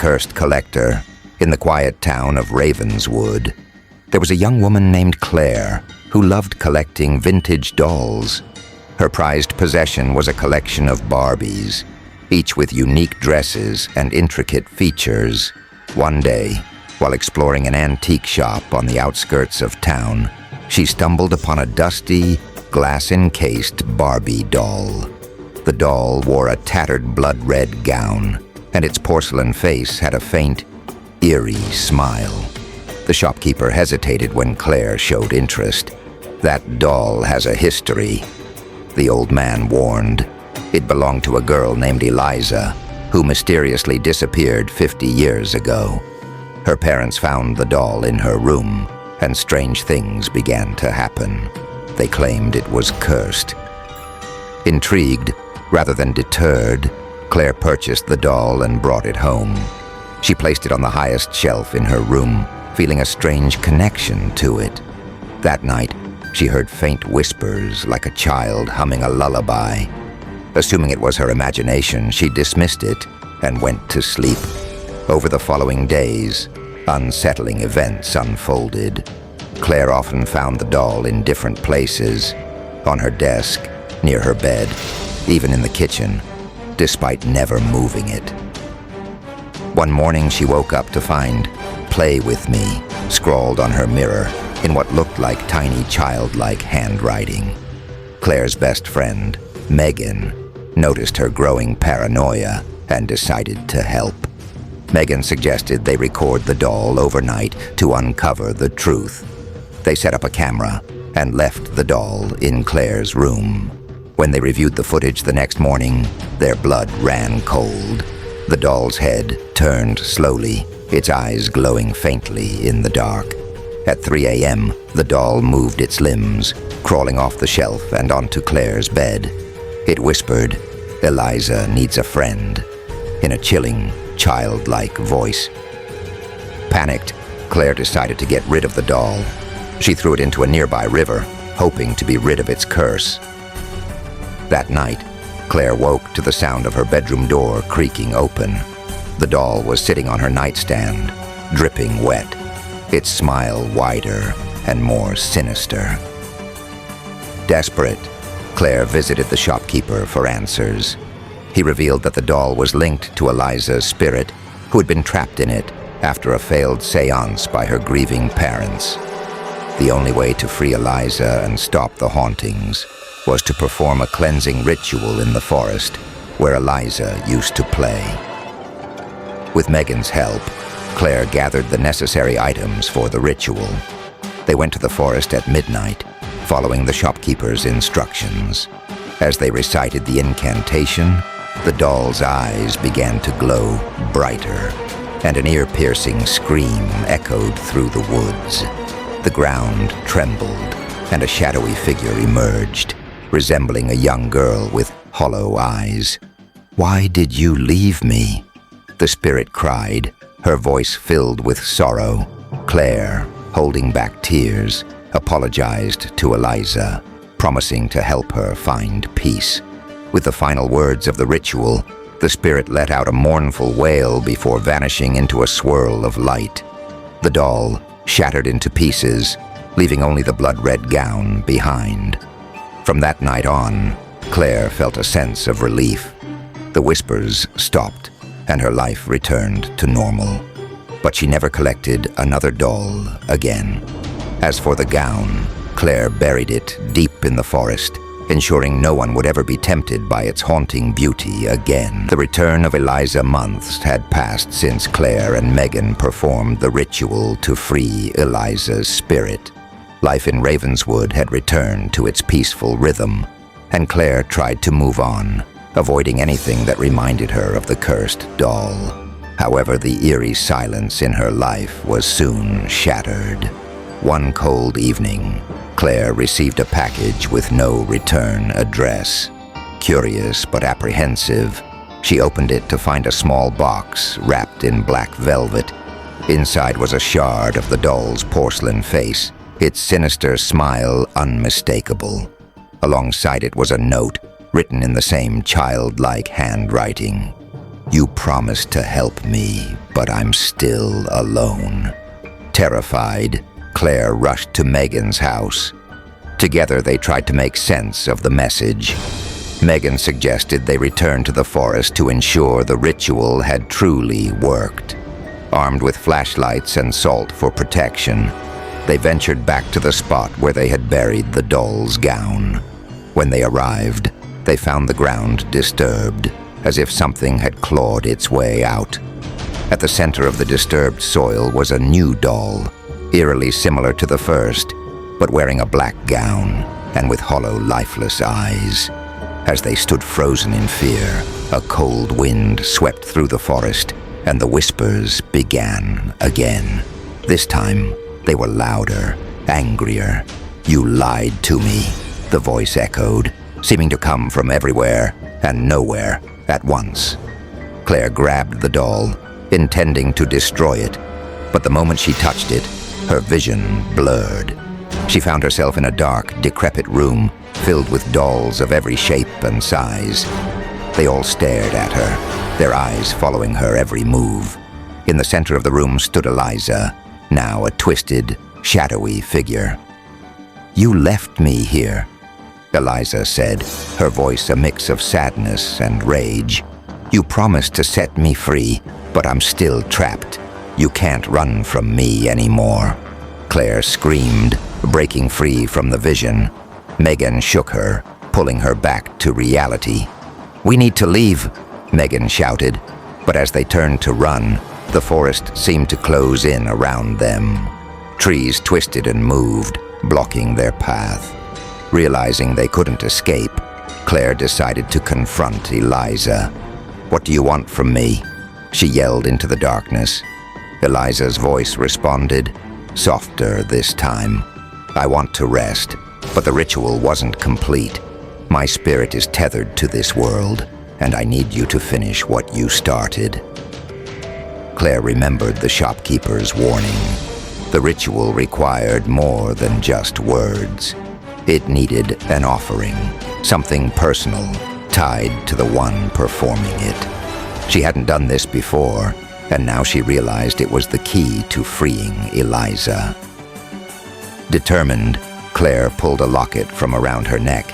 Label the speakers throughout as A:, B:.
A: cursed collector, in the quiet town of Ravenswood, there was a young woman named Claire who loved collecting vintage dolls. Her prized possession was a collection of Barbies, each with unique dresses and intricate features. One day, while exploring an antique shop on the outskirts of town, she stumbled upon a dusty, glass-encased Barbie doll. The doll wore a tattered blood-red gown, and its porcelain face had a faint, eerie smile. The shopkeeper hesitated when Claire showed interest. "That doll has a history," the old man warned. It belonged to a girl named Eliza, who mysteriously disappeared 50 years ago. Her parents found the doll in her room, and strange things began to happen. They claimed it was cursed. Intrigued, rather than deterred, Claire purchased the doll and brought it home. She placed it on the highest shelf in her room, feeling a strange connection to it. That night, she heard faint whispers like a child humming a lullaby. Assuming it was her imagination, she dismissed it and went to sleep. Over the following days, unsettling events unfolded. Claire often found the doll in different places, on her desk, near her bed, even in the kitchen, despite never moving it. One morning she woke up to find "Play with me" scrawled on her mirror in what looked like tiny childlike handwriting. Claire's best friend, Megan, noticed her growing paranoia and decided to help. Megan suggested they record the doll overnight to uncover the truth. They set up a camera and left the doll in Claire's room. When they reviewed the footage the next morning, their blood ran cold. The doll's head turned slowly, its eyes glowing faintly in the dark. At 3 a.m., the doll moved its limbs, crawling off the shelf and onto Claire's bed. It whispered, "Eliza needs a friend," in a chilling, childlike voice. Panicked, Claire decided to get rid of the doll. She threw it into a nearby river, hoping to be rid of its curse. That night, Claire woke to the sound of her bedroom door creaking open. The doll was sitting on her nightstand, dripping wet, its smile wider and more sinister. Desperate, Claire visited the shopkeeper for answers. He revealed that the doll was linked to Eliza's spirit, who had been trapped in it after a failed séance by her grieving parents. The only way to free Eliza and stop the hauntings was to perform a cleansing ritual in the forest where Eliza used to play. With Megan's help, Claire gathered the necessary items for the ritual. They went to the forest at midnight, following the shopkeeper's instructions. As they recited the incantation, the doll's eyes began to glow brighter, and an ear-piercing scream echoed through the woods. The ground trembled, and a shadowy figure emerged, resembling a young girl with hollow eyes. "Why did you leave me?" the spirit cried, her voice filled with sorrow. Claire, holding back tears, apologized to Eliza, promising to help her find peace. With the final words of the ritual, the spirit let out a mournful wail before vanishing into a swirl of light. The doll shattered into pieces, leaving only the blood-red gown behind. From that night on, Claire felt a sense of relief. The whispers stopped, and her life returned to normal. But she never collected another doll again. As for the gown, Claire buried it deep in the forest, ensuring no one would ever be tempted by its haunting beauty again. The return of Eliza months had passed since Claire and Megan performed the ritual to free Eliza's spirit. Life in Ravenswood had returned to its peaceful rhythm, and Claire tried to move on, avoiding anything that reminded her of the cursed doll. However, the eerie silence in her life was soon shattered. One cold evening, Claire received a package with no return address. Curious but apprehensive, she opened it to find a small box wrapped in black velvet. Inside was a shard of the doll's porcelain face, its sinister smile unmistakable. Alongside it was a note, written in the same childlike handwriting. "You promised to help me, but I'm still alone." Terrified, Claire rushed to Megan's house. Together they tried to make sense of the message. Megan suggested they return to the forest to ensure the ritual had truly worked. Armed with flashlights and salt for protection, they ventured back to the spot where they had buried the doll's gown. When they arrived, they found the ground disturbed, as if something had clawed its way out. At the center of the disturbed soil was a new doll, eerily similar to the first, but wearing a black gown and with hollow, lifeless eyes. As they stood frozen in fear, a cold wind swept through the forest, and the whispers began again. This time, they were louder, angrier. "You lied to me," the voice echoed, seeming to come from everywhere and nowhere at once. Claire grabbed the doll, intending to destroy it, but the moment she touched it, her vision blurred. She found herself in a dark, decrepit room filled with dolls of every shape and size. They all stared at her, their eyes following her every move. In the center of the room stood Eliza, now a twisted, shadowy figure. "You left me here," Eliza said, her voice a mix of sadness and rage. "You promised to set me free, but I'm still trapped. You can't run from me anymore." Claire screamed, breaking free from the vision. Megan shook her, pulling her back to reality. "We need to leave," Megan shouted, but as they turned to run, the forest seemed to close in around them. Trees twisted and moved, blocking their path. Realizing they couldn't escape, Claire decided to confront Eliza. "What do you want from me?" she yelled into the darkness. Eliza's voice responded, softer this time. "I want to rest, but the ritual wasn't complete. My spirit is tethered to this world, and I need you to finish what you started." Claire remembered the shopkeeper's warning. The ritual required more than just words. It needed an offering, something personal, tied to the one performing it. She hadn't done this before, and now she realized it was the key to freeing Eliza. Determined, Claire pulled a locket from around her neck.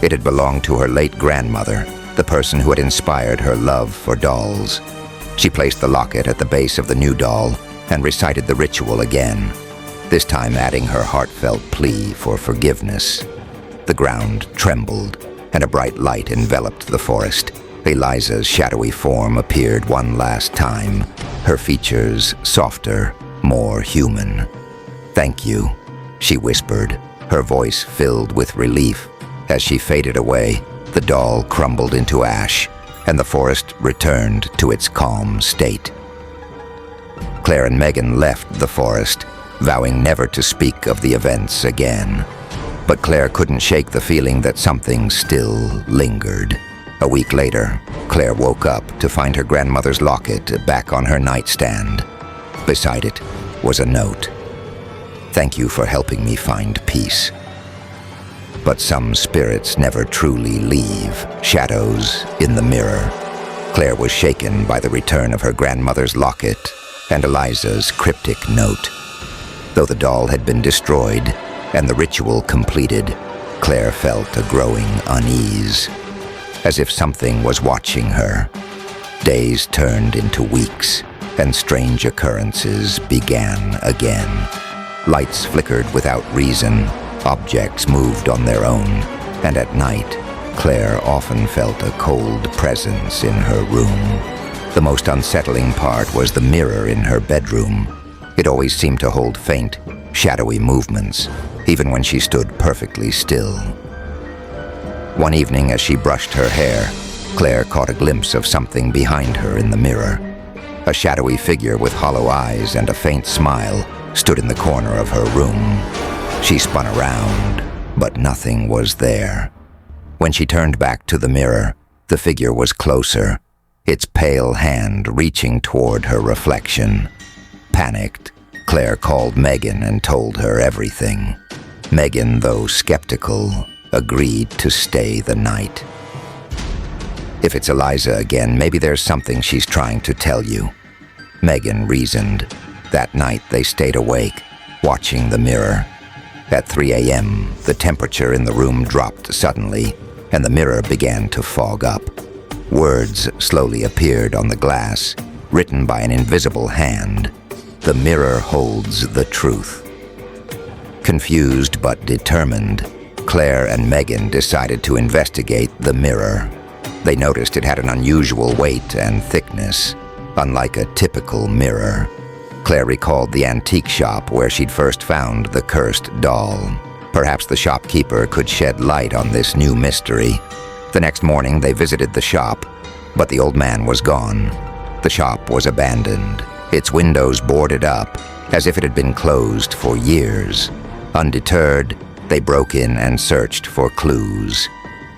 A: It had belonged to her late grandmother, the person who had inspired her love for dolls. She placed the locket at the base of the new doll and recited the ritual again, this time adding her heartfelt plea for forgiveness. The ground trembled, and a bright light enveloped the forest. Eliza's shadowy form appeared one last time, her features softer, more human. "Thank you," she whispered, her voice filled with relief. As she faded away, the doll crumbled into ash, and the forest returned to its calm state. Claire and Megan left the forest, vowing never to speak of the events again. But Claire couldn't shake the feeling that something still lingered. A week later, Claire woke up to find her grandmother's locket back on her nightstand. Beside it was a note. "Thank you for helping me find peace. But some spirits never truly leave. Shadows in the mirror." Claire was shaken by the return of her grandmother's locket and Eliza's cryptic note. Though the doll had been destroyed and the ritual completed, Claire felt a growing unease, as if something was watching her. Days turned into weeks, and strange occurrences began again. Lights flickered without reason, objects moved on their own, and at night, Claire often felt a cold presence in her room. The most unsettling part was the mirror in her bedroom. It always seemed to hold faint, shadowy movements, even when she stood perfectly still. One evening, as she brushed her hair, Claire caught a glimpse of something behind her in the mirror. A shadowy figure with hollow eyes and a faint smile stood in the corner of her room. She spun around, but nothing was there. When she turned back to the mirror, the figure was closer, its pale hand reaching toward her reflection. Panicked, Claire called Megan and told her everything. Megan, though skeptical, agreed to stay the night. "If it's Eliza again, maybe there's something she's trying to tell you." Megan reasoned. That night they stayed awake, watching the mirror. At 3 a.m., the temperature in the room dropped suddenly, and the mirror began to fog up. Words slowly appeared on the glass, written by an invisible hand. "The mirror holds the truth." Confused but determined, Claire and Megan decided to investigate the mirror. They noticed it had an unusual weight and thickness, unlike a typical mirror. Claire recalled the antique shop where she'd first found the cursed doll. Perhaps the shopkeeper could shed light on this new mystery. The next morning they visited the shop, but the old man was gone. The shop was abandoned, its windows boarded up, as if it had been closed for years. Undeterred, they broke in and searched for clues.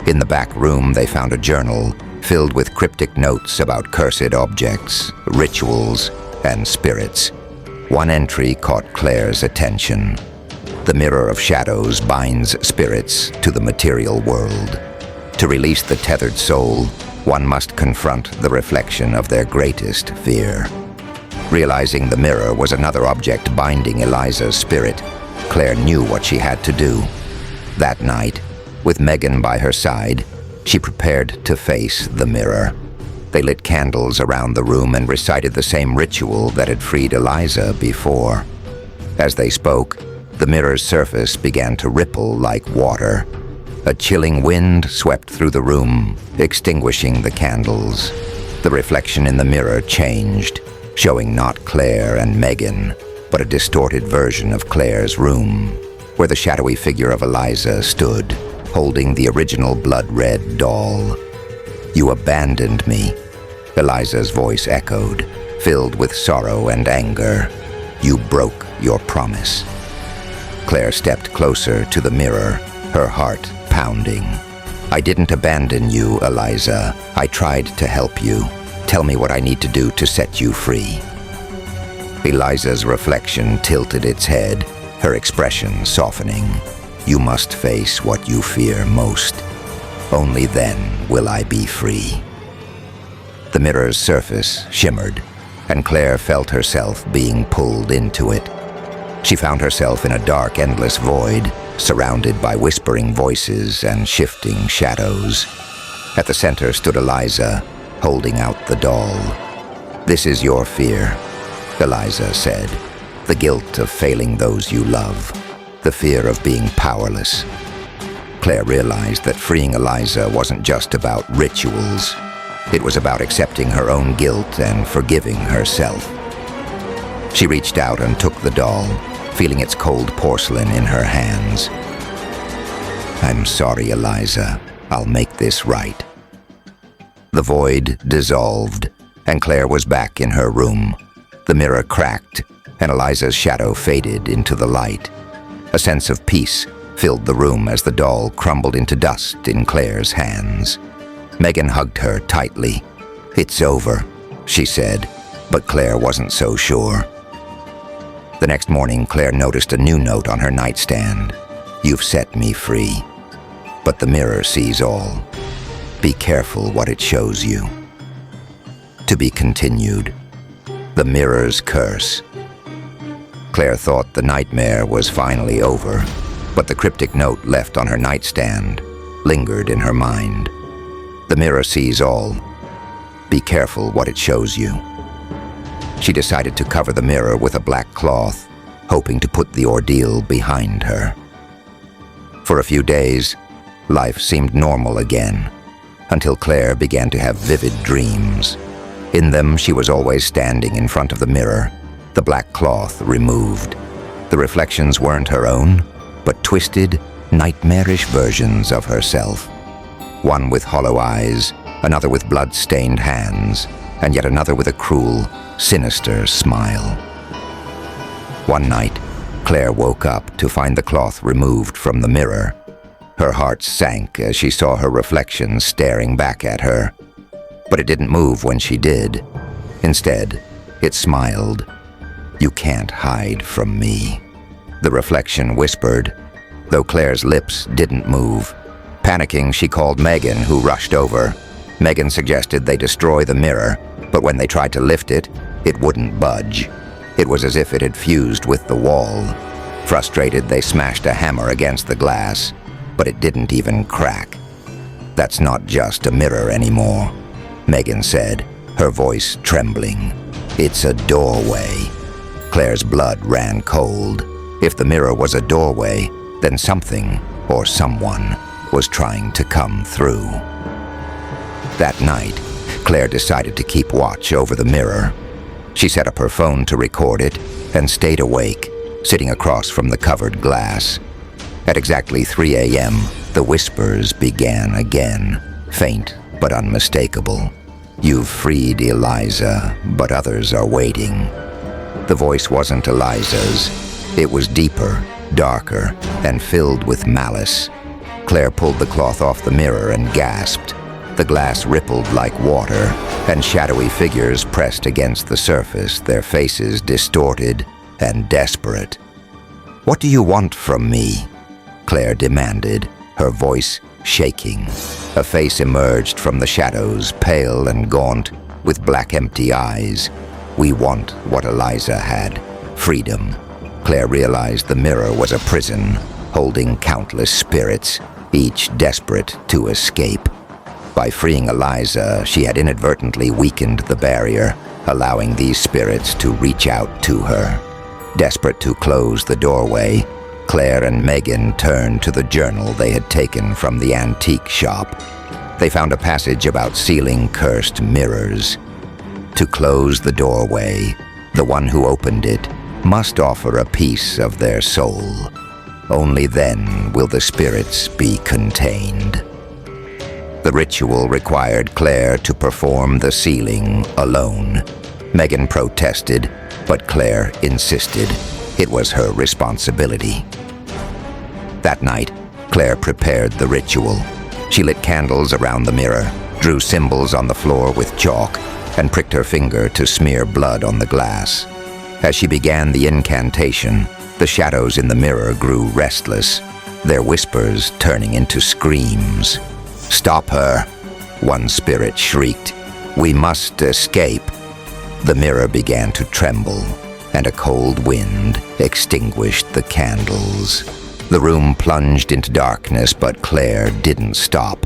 A: In the back room they found a journal filled with cryptic notes about cursed objects, rituals, and spirits. One entry caught Claire's attention. The mirror of shadows binds spirits to the material world. To release the tethered soul, one must confront the reflection of their greatest fear. Realizing the mirror was another object binding Eliza's spirit, Claire knew what she had to do. That night, with Megan by her side, she prepared to face the mirror. They lit candles around the room and recited the same ritual that had freed Eliza before. As they spoke, the mirror's surface began to ripple like water. A chilling wind swept through the room, extinguishing the candles. The reflection in the mirror changed, showing not Claire and Megan, but a distorted version of Claire's room, where the shadowy figure of Eliza stood, holding the original blood-red doll. "You abandoned me," Eliza's voice echoed, filled with sorrow and anger. "You broke your promise." Claire stepped closer to the mirror, her heart pounding. "I didn't abandon you, Eliza. I tried to help you. Tell me what I need to do to set you free." Eliza's reflection tilted its head, her expression softening. "You must face what you fear most. Only then will I be free." The mirror's surface shimmered, and Claire felt herself being pulled into it. She found herself in a dark, endless void, surrounded by whispering voices and shifting shadows. At the center stood Eliza, holding out the doll. "This is your fear," Eliza said. "The guilt of failing those you love. The fear of being powerless." Claire realized that freeing Eliza wasn't just about rituals. It was about accepting her own guilt and forgiving herself. She reached out and took the doll, feeling its cold porcelain in her hands. "I'm sorry, Eliza. I'll make this right." The void dissolved, and Claire was back in her room. The mirror cracked, and Eliza's shadow faded into the light. A sense of peace filled the room as the doll crumbled into dust in Claire's hands. Megan hugged her tightly. "It's over," she said, but Claire wasn't so sure. The next morning, Claire noticed a new note on her nightstand. "You've set me free. But the mirror sees all. Be careful what it shows you." To be continued. The mirror's curse. Claire thought the nightmare was finally over, but the cryptic note left on her nightstand lingered in her mind. The mirror sees all. Be careful what it shows you. She decided to cover the mirror with a black cloth, hoping to put the ordeal behind her. For a few days, life seemed normal again, until Claire began to have vivid dreams. In them, she was always standing in front of the mirror, the black cloth removed. The reflections weren't her own, but twisted, nightmarish versions of herself. One with hollow eyes, another with blood-stained hands, and yet another with a cruel, sinister smile. One night, Claire woke up to find the cloth removed from the mirror. Her heart sank as she saw her reflection staring back at her. But it didn't move when she did. Instead, it smiled. "You can't hide from me," the reflection whispered, though Claire's lips didn't move. Panicking, she called Megan, who rushed over. Megan suggested they destroy the mirror, but when they tried to lift it, It wouldn't budge. It was as if it had fused with the wall. Frustrated, they smashed a hammer against the glass, but it didn't even crack. "That's not just a mirror anymore," Megan said, her voice trembling. "It's a doorway." Claire's blood ran cold. If the mirror was a doorway, then something, or someone, was trying to come through. That night, Claire decided to keep watch over the mirror. She set up her phone to record it and stayed awake, sitting across from the covered glass. At exactly 3 a.m., the whispers began again, faint but unmistakable. "You've freed Eliza, but others are waiting." The voice wasn't Eliza's. It was deeper, darker, and filled with malice. Claire pulled the cloth off the mirror and gasped. The glass rippled like water, and shadowy figures pressed against the surface, their faces distorted and desperate. "What do you want from me?" Claire demanded, her voice shaking. A face emerged from the shadows, pale and gaunt, with black empty eyes. "We want what Eliza had, freedom." Claire realized the mirror was a prison, holding countless spirits, each desperate to escape. By freeing Eliza, she had inadvertently weakened the barrier, allowing these spirits to reach out to her. Desperate to close the doorway, Claire and Megan turned to the journal they had taken from the antique shop. They found a passage about sealing cursed mirrors. To close the doorway, the one who opened it must offer a piece of their soul. Only then will the spirits be contained. The ritual required Claire to perform the sealing alone. Megan protested, but Claire insisted. It was her responsibility. That night, Claire prepared the ritual. She lit candles around the mirror, drew symbols on the floor with chalk, and pricked her finger to smear blood on the glass. As she began the incantation, the shadows in the mirror grew restless, their whispers turning into screams. "Stop her," one spirit shrieked. "We must escape." The mirror began to tremble, and a cold wind extinguished the candles. The room plunged into darkness, but Claire didn't stop.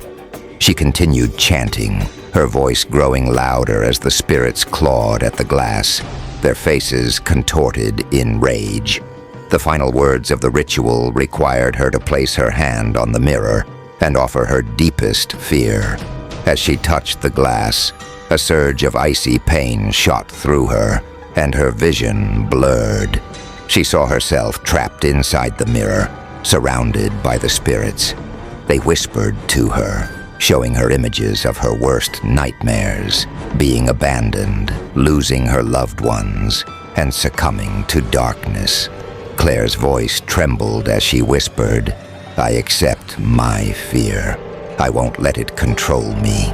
A: She continued chanting, her voice growing louder as the spirits clawed at the glass, their faces contorted in rage. The final words of the ritual required her to place her hand on the mirror and offer her deepest fear. As she touched the glass, a surge of icy pain shot through her, and her vision blurred. She saw herself trapped inside the mirror, surrounded by the spirits. They whispered to her, showing her images of her worst nightmares, being abandoned, losing her loved ones, and succumbing to darkness. Claire's voice trembled as she whispered, "I accept my fear. I won't let it control me."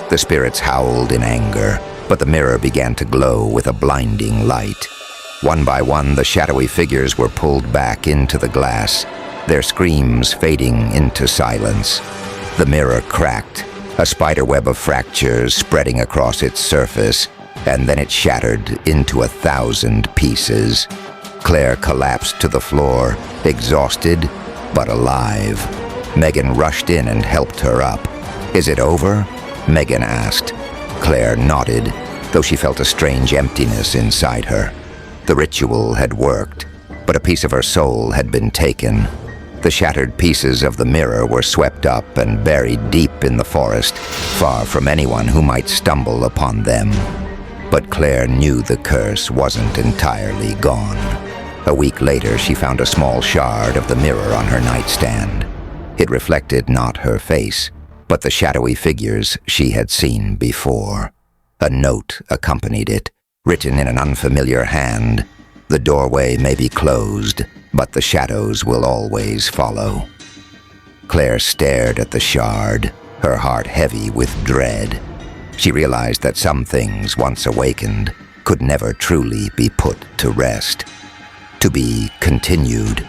A: The spirits howled in anger, but the mirror began to glow with a blinding light. One by one, the shadowy figures were pulled back into the glass, their screams fading into silence. The mirror cracked, a spiderweb of fractures spreading across its surface, and then it shattered into 1,000 pieces. Claire collapsed to the floor, exhausted but alive. Megan rushed in and helped her up. "Is it over?" Megan asked. Claire nodded, though she felt a strange emptiness inside her. The ritual had worked, but a piece of her soul had been taken. The shattered pieces of the mirror were swept up and buried deep in the forest, far from anyone who might stumble upon them. But Claire knew the curse wasn't entirely gone. A week later, she found a small shard of the mirror on her nightstand. It reflected not her face, but the shadowy figures she had seen before. A note accompanied it, written in an unfamiliar hand. "The doorway may be closed, but the shadows will always follow." Claire stared at the shard, her heart heavy with dread. She realized that some things, once awakened, could never truly be put to rest. To be continued.